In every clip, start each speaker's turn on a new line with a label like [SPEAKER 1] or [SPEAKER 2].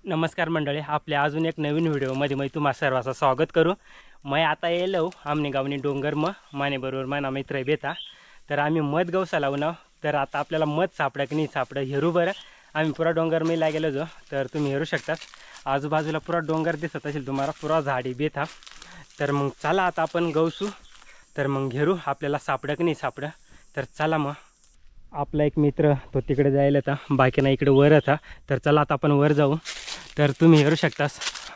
[SPEAKER 1] नमस्कार मंडळी, आपल्या अजून एक नवीन व्हिडिओमध्ये मी तुम्हा सर्वांचं स्वागत करू। मैं आता येलो आमने गावनी डोंगर माने बरोबर माना मित्र बेता तर आम्ही मध गवसा लावून तर आता आपल्याला मध सापडा की नाही सापडा हेरू बरं। आम्ही पुरा डोंगर मी लागेलो जो तर तुम्ही हेरू शकता आजूबाजूला पुरा डोंगर दिसत असेल तुम्हाला, पुरा झाडी बेता। तर मग चला आता आपण गवसू तर मग हेरू आपल्याला सापडा की नाही सापडा। तर चला मग आपला एक मित्र तो तिकडे जायला था, बाकीना इकडे वर था। तर चला आता आपण वर जाऊ। तर तुम्ही हेरू शकता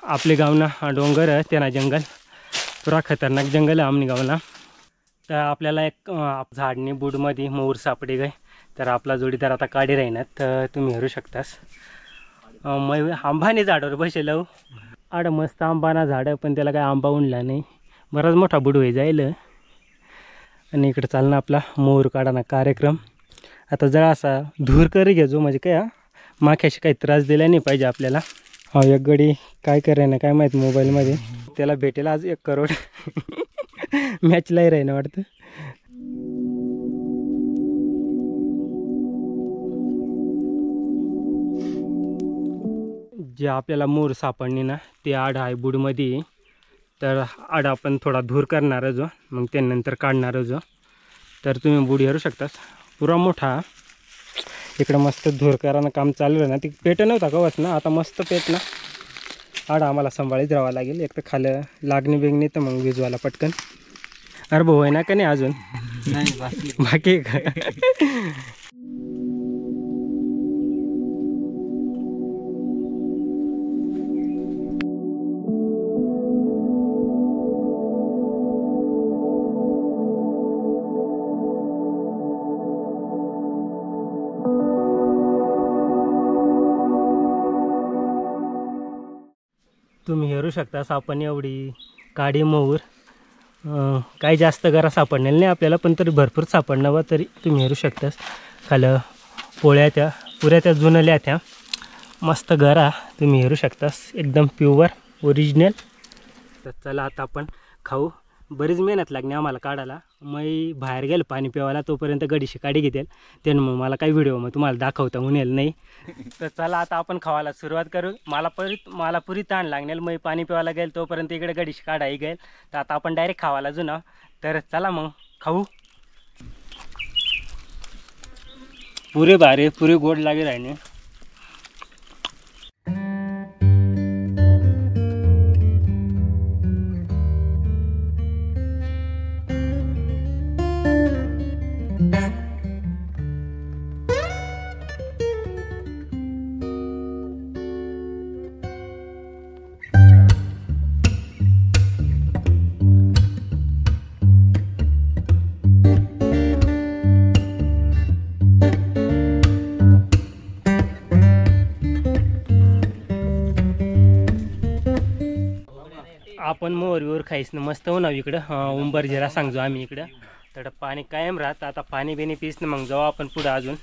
[SPEAKER 1] आपले गावना डोंगर आहे त्यांना जंगल पुरा खतरनाक जंगल आहे आमने गावना। तर आपल्याला एक झाडनी बुडमध्ये मोर सापडी गए तर आपला जोडीदार आता काढी राहीना। तर तुम्ही हेरू शकता मैं आंबाने झाडावर बसेलो आड मस्त आंबाना झाड पण त्याला काय आंबा उडला नाही, बराच मोठा बुड होई जाईल। आणि इकडे चालना आपला मोर काढाना कार्यक्रम। आता जरा असा धूर करी घ्या जो म्हणजे काय माख्याशी काही त्रास दिला नाही पाहिजे आपल्याला। हा एक गडी काय करे ना काय माहित मोबाईलमध्ये त्याला भेटेल आज 1 करोड मॅचलाही राहीना वाटतं। जे आपल्याला मोर सापडणी ना ते आड आहे बुडमध्ये। तर आड आपण थोडा धूर करणार जो मग त्यानंतर काढणार जो। तर तुम्ही बुड हेरू शकता पुरा मोठा इकडे मस्त धूर करायला काम चालू आहे ना। ती पेट नव्हता कवच ना, आता मस्त पेट ना आड आम्हाला सांभाळीत राहावं लागेल। एक तर खाली लागणी बिगणी तर मग विजवायला पटकन। अरे भाऊ आहे ना का नाही अजून बाकी का तुम्ही हेरू शकता आपण एवढी काडी मोर काही जास्त गरा सापडणार नाही आपल्याला, पण तरी भरपूर सापडणार तरी तुम्ही हेरू शकता खाली पोळ्या त्या पुऱ्या त्या जुनल्या त्या मस्त गरा तुम्ही हेरू शकता एकदम प्युअर ओरिजिनल। तर चला आता आपण खाऊ। बरीच मेहनत लागणे आम्हाला काढायला। मी बाहेर गेलो पाणी पिवायला तोपर्यंत गडीशी काढी घेतील त्यानं मग मला काही व्हिडिओ मग तुम्हाला दाखवता म्हणेल नाही। तर चला आता आपण खावायला सुरुवात करू। मला पुरी ताण लागणार, मी पाणी पिवायला गेल तोपर्यंत इकडे गडीशी काढाही गेल। तर आता आपण डायरेक्ट खावायला जुना। तर चला मग खाऊ। पुरे भारी पुरे गोड लागे राहणे। आपण मोर खाईस ना मस्त होणार इकडं उंबर झेरा सांगतो आम्ही इकडं। तर पाणी कायम राहत आता पाणी बिनी पीस ना मग जाऊ आपण पुढं अजून।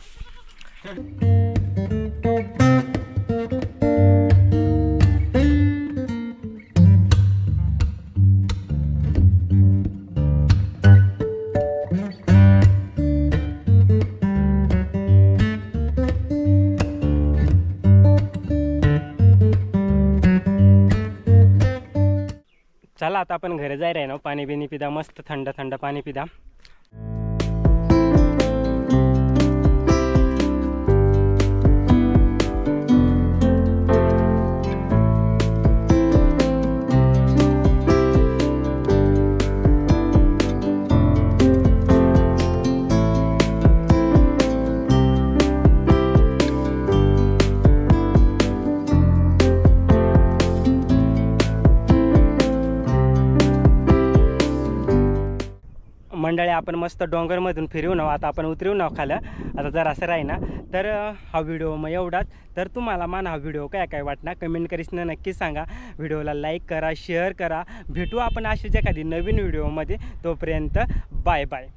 [SPEAKER 1] चला आता आपण घरी जाय ना, पाणी बिनी पिदा मस्त थंड थंड पाणी पिदा। मंडळी आपण मस्त डोंगरमधून फिरवून आता आपण उतरवून खाली। आता जर असं राही ना तर हा व्हिडिओ मग एवढाच। तर तुम्हाला मान हा व्हिडिओ काय वाटणार कमेंट करीस ना नक्की सांगा। व्हिडिओला लाईक करा, शेअर करा। भेटू आपण अशीच एखादी नवीन व्हिडिओमध्ये, तोपर्यंत बाय बाय।